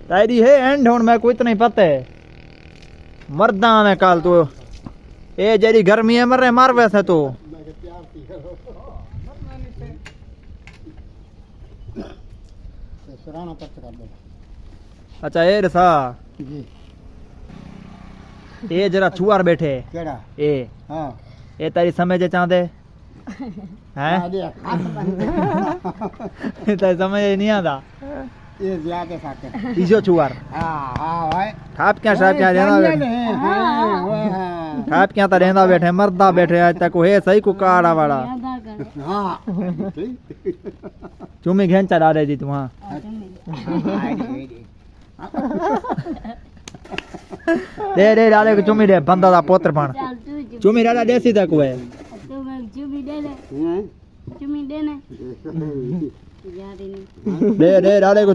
तारी है एंड हुन मैं को इतना ही पता है मरदा में काल तो ए जेरी गर्मी है मरे मार वैसे तो अच्छा ए रसा जी ए जरा छुआर बैठे केड़ा ए हां ए तारी समझ चाहते हैं तारी समझ नहीं आता ये ज्यादा साथे इजो छुआर हां भाई ठाप क्या साहब क्या रहना बैठे ठाप क्या ता रहना बैठे मरदा बैठे आज तक है सही को काड़ा वाला हां चुमी घेन चढ़ा रही थी तू हां दे दे डाले को चुमी दे बंदा दा पुत्र पण चुमी डाला देसी तक हुए चुमी दे ने चुमी दे ने दे दे डाले को